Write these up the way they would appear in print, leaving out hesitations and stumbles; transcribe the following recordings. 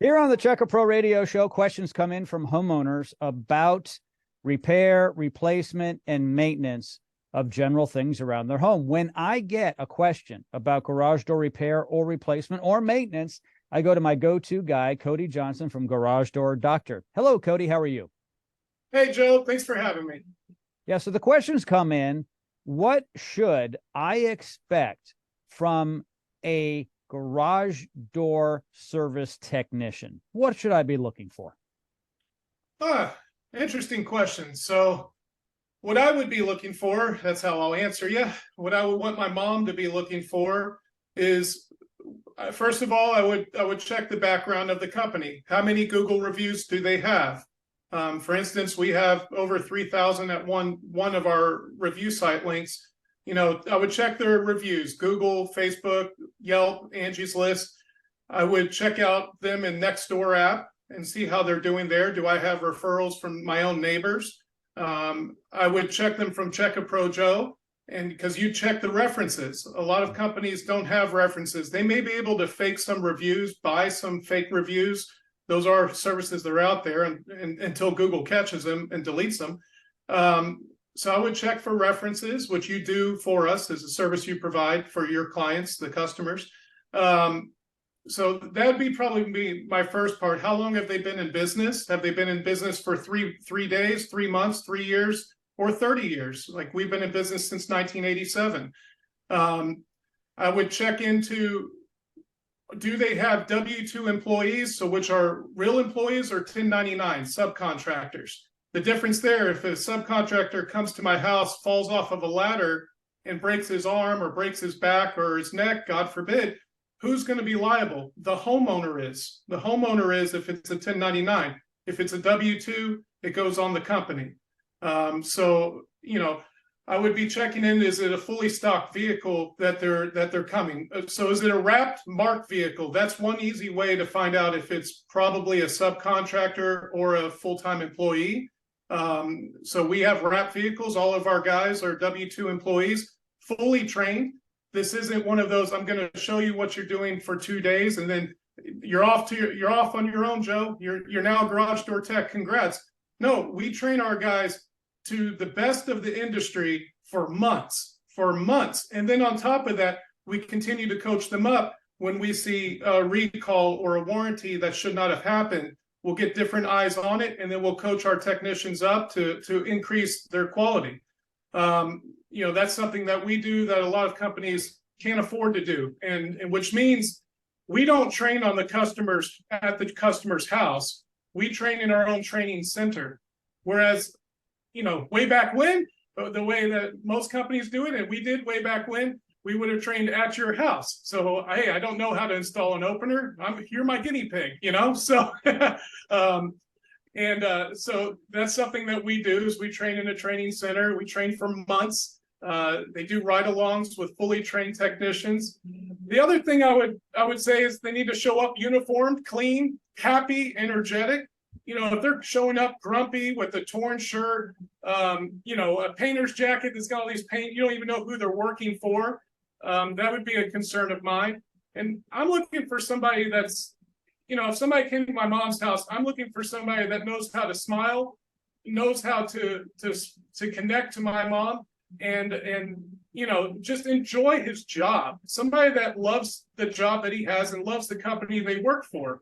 Here on the Checker Pro Radio Show, questions come in from homeowners about repair, replacement, and maintenance of general things around their home. When I get a question about garage door repair or replacement or maintenance, I go to my go-to guy, Cody Johnson from Garage Door Doctor. Hello, Cody. How are you? Hey, Joe. Thanks for having me. Yeah, so the questions come in. What should I expect from a garage door service technician? What should I be looking for? Interesting question. So what I would be looking for, that's how I'll answer you. What I would want my mom to be looking for is, first of all, I would check the background of the company. How many Google reviews do they have? For instance, we have over 3,000 at one of our review site links. You know, I would check their reviews, Google, Facebook, Yelp, Angie's List. I would check out them in Nextdoor app and see how they're doing there. Do I have referrals from my own neighbors? I would check them from Check a Pro Joe, and because you check the references. A lot of companies don't have references. They may be able to fake some reviews, buy some fake reviews. Those are services that are out there and until Google catches them and deletes them. So I would check for references, which you do for us as a service you provide for your clients, the customers. So that'd be probably my first part. How long have they been in business? Have they been in business for three days, 3 months, 3 years, or 30 years? Like we've been in business since 1987. I would check into, do they have W-2 employees, so which are real employees or 1099 subcontractors? The difference there, if a subcontractor comes to my house, falls off of a ladder and breaks his arm or breaks his back or his neck, God forbid, who's going to be liable? The homeowner is. The homeowner is if it's a 1099. If it's a W-2, it goes on the company. So, you know, I would be checking in, is it a fully stocked vehicle that they're coming? So is it a wrapped marked vehicle? That's one easy way to find out if it's probably a subcontractor or a full-time employee. So we have wrapped vehicles. All of our guys are W-2 employees, fully trained. This isn't one of those, I'm going to show you what you're doing for 2 days and then you're off on your own, Joe. You're now a garage door tech. Congrats. No, we train our guys to the best of the industry for months. And then on top of that, we continue to coach them up when we see a recall or a warranty that should not have happened. We'll get different eyes on it, and then we'll coach our technicians up to increase their quality. You know, that's something that we do that a lot of companies can't afford to do, and which means we don't train on the customers at the customer's house. We train in our own training center. Whereas, you know, way back when, the way that most companies do it, and we did way back when, we would have trained at your house. So, hey, I don't know how to install an opener. You're my guinea pig, you know? So, so that's something that we do is we train in a training center. We train for months. They do ride-alongs with fully trained technicians. The other thing I would say is they need to show up uniformed, clean, happy, energetic. You know, if they're showing up grumpy with a torn shirt, you know, a painter's jacket that's got all these paint, you don't even know who they're working for. That would be a concern of mine. And I'm looking for somebody that's, you know, if somebody came to my mom's house, I'm looking for somebody that knows how to smile, knows how to connect to my mom, and you know, just enjoy his job. Somebody that loves the job that he has and loves the company they work for.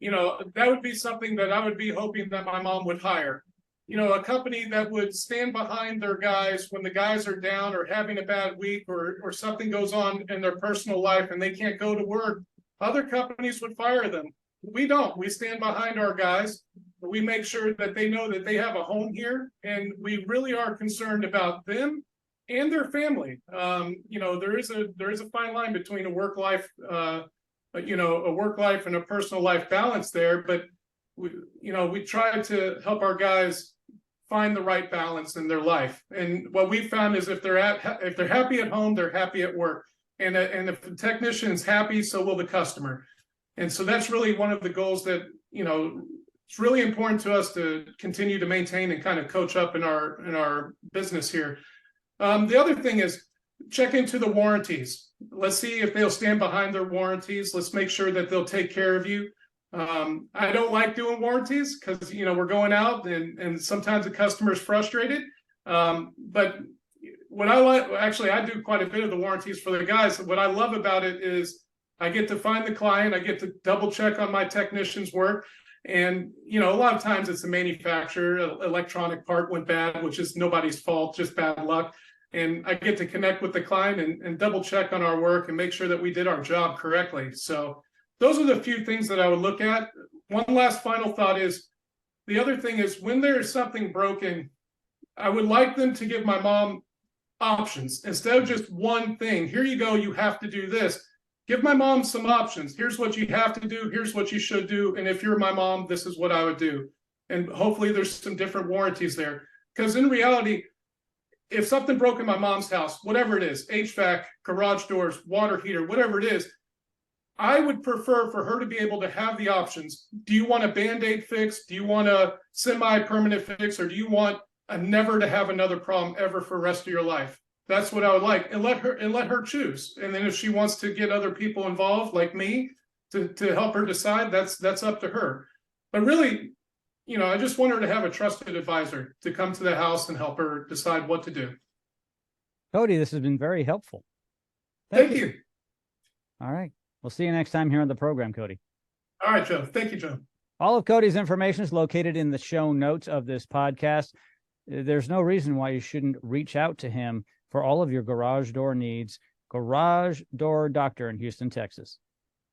You know, that would be something that I would be hoping that my mom would hire. You know, a company that would stand behind their guys when the guys are down or having a bad week or something goes on in their personal life and they can't go to work. Other companies would fire them. We don't. We stand behind our guys. We make sure that they know that they have a home here, and we really are concerned about them and their family. You know, there is a fine line between a work life, you know, a work life and a personal life balance there. But we try to help our guys find the right balance in their life. And what we found is if they're happy at home, they're happy at work. And if the technician's happy, so will the customer. And so that's really one of the goals that, you know, it's really important to us to continue to maintain and kind of coach up in our business here. The other thing is check into the warranties. Let's see if they'll stand behind their warranties. Let's make sure that they'll take care of you. I don't like doing warranties because, we're going out and sometimes the customer's frustrated. But what I like, actually, I do quite a bit of the warranties for the guys. What I love about it is I get to find the client, I get to double check on my technician's work. And, a lot of times it's the manufacturer, electronic part went bad, which is nobody's fault, just bad luck. And I get to connect with the client and double check on our work and make sure that we did our job correctly. So those are the few things that I would look at. One last final thought is, the other thing is when there is something broken, I would like them to give my mom options instead of just one thing. Here you go, you have to do this. Give my mom some options. Here's what you have to do. Here's what you should do. And if you're my mom, this is what I would do. And hopefully there's some different warranties there. Because in reality, if something broke in my mom's house, whatever it is, HVAC, garage doors, water heater, whatever it is, I would prefer for her to be able to have the options. Do you want a Band-Aid fix? Do you want a semi-permanent fix? Or do you want a never to have another problem ever for the rest of your life? That's what I would like. And let her choose. And then if she wants to get other people involved like me to help her decide, that's up to her. But really, I just want her to have a trusted advisor to come to the house and help her decide what to do. Cody, this has been very helpful. Thank you. All right. We'll see you next time here on the program, Cody. All right, Joe. Thank you, Joe. All of Cody's information is located in the show notes of this podcast. There's no reason why you shouldn't reach out to him for all of your garage door needs. Garage Door Doctor in Houston, Texas.